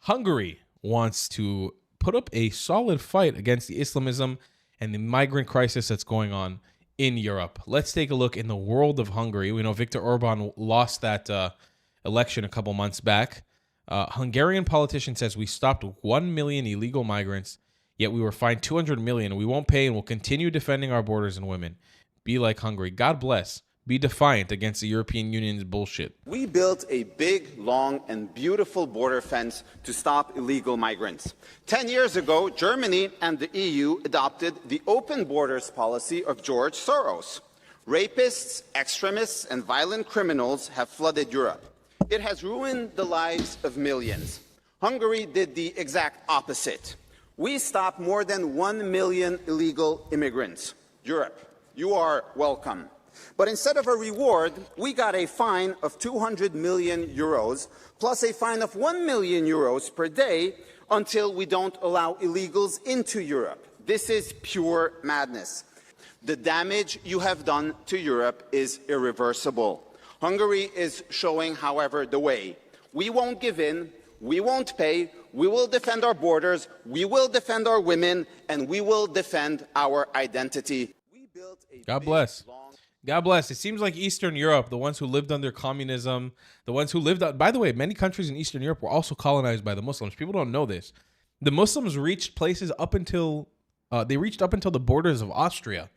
Hungary wants to put up a solid fight against the Islamism and the migrant crisis that's going on in Europe. Let's take a look in the world of Hungary. We know Viktor Orban lost that election a couple months back. Hungarian politician says we stopped 1 million illegal migrants, yet we were fined 200 million. We won't pay and we'll continue defending our borders and women. Be like Hungary. God bless. Be defiant against the European Union's bullshit. We built a big, long, and beautiful border fence to stop illegal migrants. 10 years ago, Germany and the EU adopted the open borders policy of George Soros. Rapists, extremists, and violent criminals have flooded Europe. It has ruined the lives of millions. Hungary did the exact opposite. We stopped more than 1 million illegal immigrants. Europe, you are welcome. But instead of a reward, we got a fine of 200 million euros, plus a fine of 1 million euros per day until we don't allow illegals into Europe. This is pure madness. The damage you have done to Europe is irreversible. Hungary is showing, however, the way. We won't give in, we won't pay, we will defend our borders, we will defend our women, and we will defend our identity. We built a God bless. God bless. It seems like Eastern Europe, the ones who lived under communism, the ones who lived by the way, many countries in Eastern Europe were also colonized by the Muslims. People don't know this. The Muslims reached places up until the borders of Austria.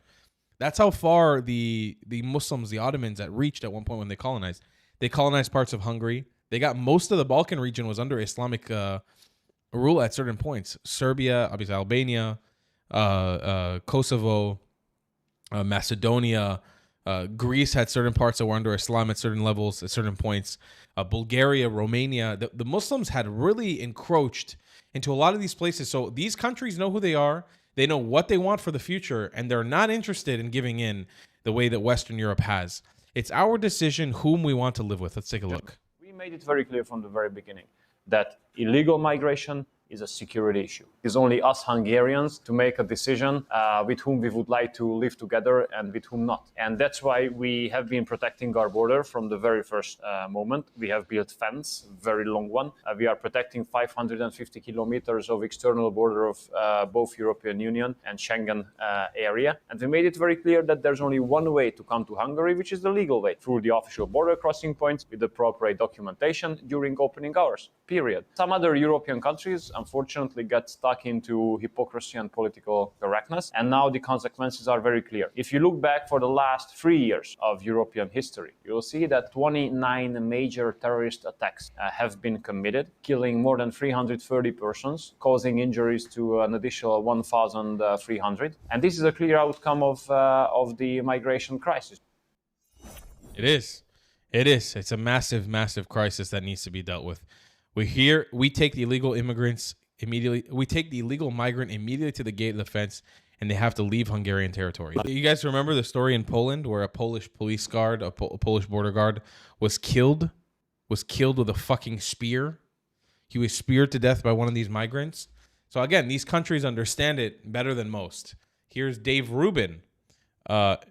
That's how far the Muslims, the Ottomans, that reached at one point when they colonized. They colonized parts of Hungary. They got most of the Balkan region was under Islamic rule at certain points. Serbia, obviously Albania, Kosovo, Macedonia, Greece had certain parts that were under Islam at certain levels, at certain points. Bulgaria, Romania. The Muslims had really encroached into a lot of these places. So these countries know who they are. They know what they want for the future, and they're not interested in giving in the way that Western Europe has. It's our decision whom we want to live with. Let's take a look. We made it very clear from the very beginning that illegal migration is a security issue. It's only us Hungarians to make a decision with whom we would like to live together and with whom not. And that's why we have been protecting our border from the very first moment. We have built fence, very long one. We are protecting 550 kilometers of external border of both European Union and Schengen area. And we made it very clear that there's only one way to come to Hungary, which is the legal way, through the official border crossing points with the appropriate documentation during opening hours, period. Some other European countries unfortunately got stuck into hypocrisy and political correctness, and now the consequences are very clear. If you look back for the last 3 years of European history, you'll see that 29 major terrorist attacks have been committed, killing more than 330 persons, causing injuries to an additional 1,300. And this is a clear outcome of the migration crisis. It is. It's a massive, massive crisis that needs to be dealt with. We take the illegal immigrants immediately. We take the illegal migrant immediately to the gate of the fence, and they have to leave Hungarian territory. You guys remember the story in Poland where a Polish police guard, a Polish border guard, was killed with a fucking spear? He was speared to death by one of these migrants. So again, these countries understand it better than most. Here's Dave Rubin.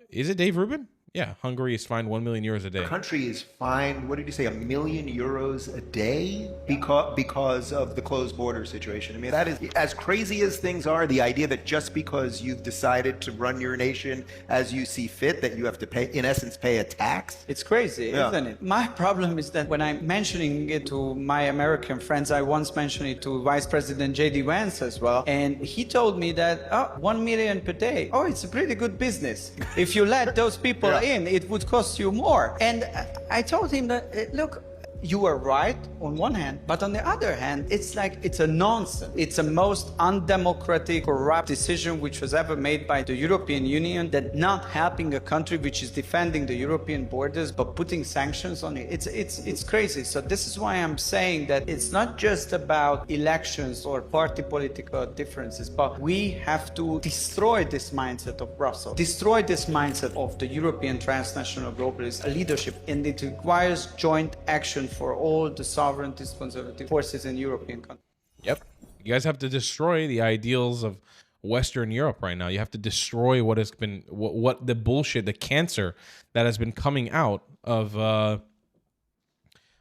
Is it Dave Rubin? Yeah, Hungary is fined 1 million euros a day. The country is fined, what did you say, 1 million euros a day because of the closed border situation. I mean, that is, as crazy as things are, the idea that just because you've decided to run your nation as you see fit, that you have to pay, in essence, pay a tax. It's crazy, isn't it? My problem is that when I'm mentioning it to my American friends, I once mentioned it to Vice President J.D. Vance as well, and he told me that, 1 million per day. Oh, it's a pretty good business. If you let those people in, it would cost you more. And I told him that, look, you are right on one hand, but on the other hand, it's like, it's a nonsense. It's the most undemocratic, corrupt decision which was ever made by the European Union, that not helping a country which is defending the European borders, but putting sanctions on it. It's crazy. So this is why I'm saying that it's not just about elections or party political differences, but we have to destroy this mindset of Brussels, destroy this mindset of the European transnational globalist leadership, and it requires joint action for all the sovereignist conservative forces in European countries. Yep. You guys have to destroy the ideals of Western Europe right now. You have to destroy what has been, what the bullshit, the cancer that has been coming out of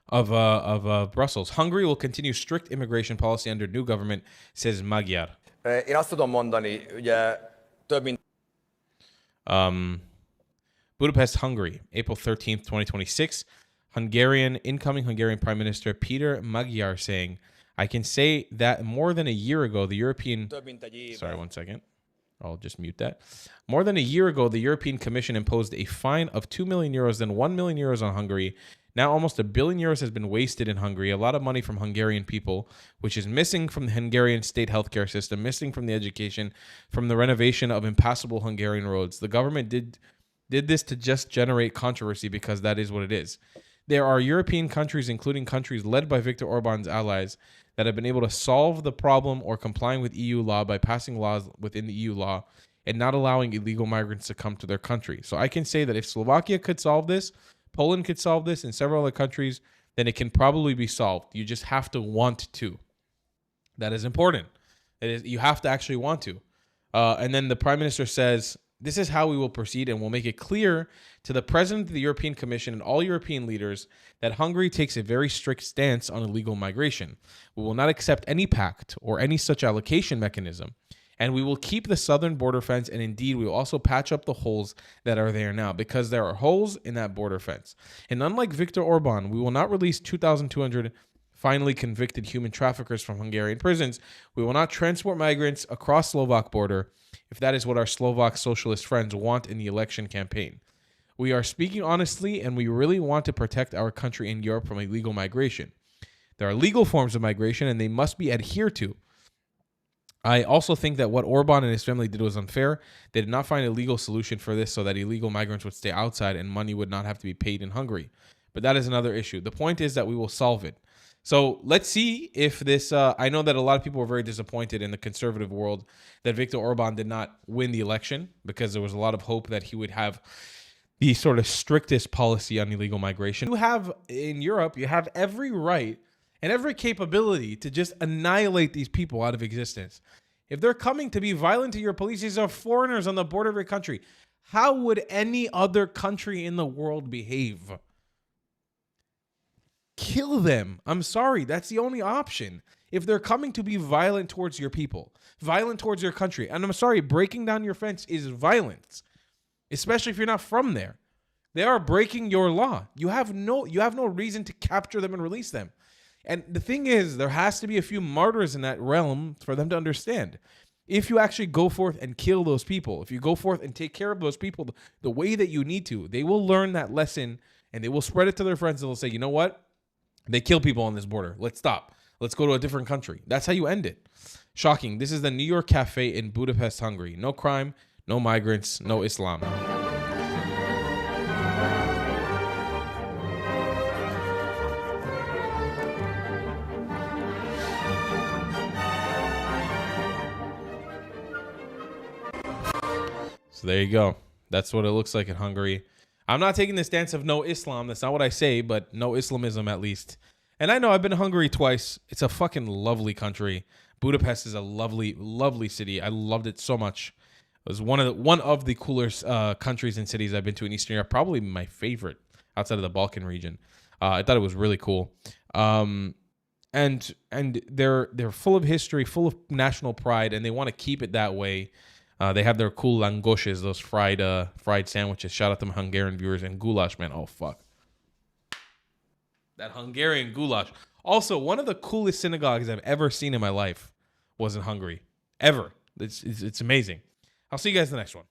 of Brussels. Hungary will continue strict immigration policy under new government, says Magyar. Én azt tudom mondani, ugye több mint Budapest, Hungary, April 13th, 2026. Incoming Hungarian Prime Minister Peter Magyar saying, I can say that more than a year ago, the European... Sorry, 1 second. I'll just mute that. More than a year ago, the European Commission imposed a fine of 2 million euros, then 1 million euros on Hungary. Now almost €1 billion has been wasted in Hungary, a lot of money from Hungarian people, which is missing from the Hungarian state healthcare system, missing from the education, from the renovation of impassable Hungarian roads. The government did this to just generate controversy because that is what it is. There are European countries, including countries led by Viktor Orban's allies, that have been able to solve the problem or complying with EU law by passing laws within the EU law and not allowing illegal migrants to come to their country. So I can say that if Slovakia could solve this, Poland could solve this, and several other countries, then it can probably be solved. You just have to want to. That is important. You have to actually want to. And then the Prime Minister says, this is how we will proceed, and we'll make it clear to the President of the European Commission and all European leaders that Hungary takes a very strict stance on illegal migration. We will not accept any pact or any such allocation mechanism, and we will keep the southern border fence, and indeed we will also patch up the holes that are there now, because there are holes in that border fence. And unlike Viktor Orban, we will not release 2,200 finally convicted human traffickers from Hungarian prisons. We will not transport migrants across Slovak border if that is what our Slovak socialist friends want in the election campaign. We are speaking honestly, and we really want to protect our country and Europe from illegal migration. There are legal forms of migration, and they must be adhered to. I also think that what Orban and his family did was unfair. They did not find a legal solution for this so that illegal migrants would stay outside and money would not have to be paid in Hungary. But that is another issue. The point is that we will solve it. So let's see if this... I know that a lot of people were very disappointed in the conservative world that Viktor Orban did not win the election, because there was a lot of hope that he would have the sort of strictest policy on illegal migration. You have, in Europe, you have every right and every capability to just annihilate these people out of existence. If they're coming to be violent to your police, these are foreigners on the border of your country. How would any other country in the world behave? Kill them. I'm sorry. That's the only option. If they're coming to be violent towards your people, violent towards your country, and I'm sorry, breaking down your fence is violence, especially if you're not from there. They are breaking your law. You have no reason to capture them and release them. And the thing is, there has to be a few martyrs in that realm for them to understand. If you actually go forth and kill those people, if you go forth and take care of those people the way that you need to, they will learn that lesson and they will spread it to their friends and they'll say, you know what? They kill people on this border. Let's stop. Let's go to a different country. That's how you end it. Shocking. This is the New York Cafe in Budapest, Hungary. No crime, no migrants, no Islam. So there you go. That's what it looks like in Hungary. I'm not taking the stance of no Islam. That's not what I say, but no Islamism at least. And I know I've been to Hungary twice. It's a fucking lovely country. Budapest is a lovely, lovely city. I loved it so much. It was one of the coolest countries and cities I've been to in Eastern Europe. Probably my favorite outside of the Balkan region. I thought it was really cool. And they're full of history, full of national pride, and they want to keep it that way. They have their cool langoshes, those fried sandwiches. Shout out to my Hungarian viewers. And goulash, man. Oh, fuck. That Hungarian goulash. Also, one of the coolest synagogues I've ever seen in my life was in Hungary. Ever. It's amazing. I'll see you guys in the next one.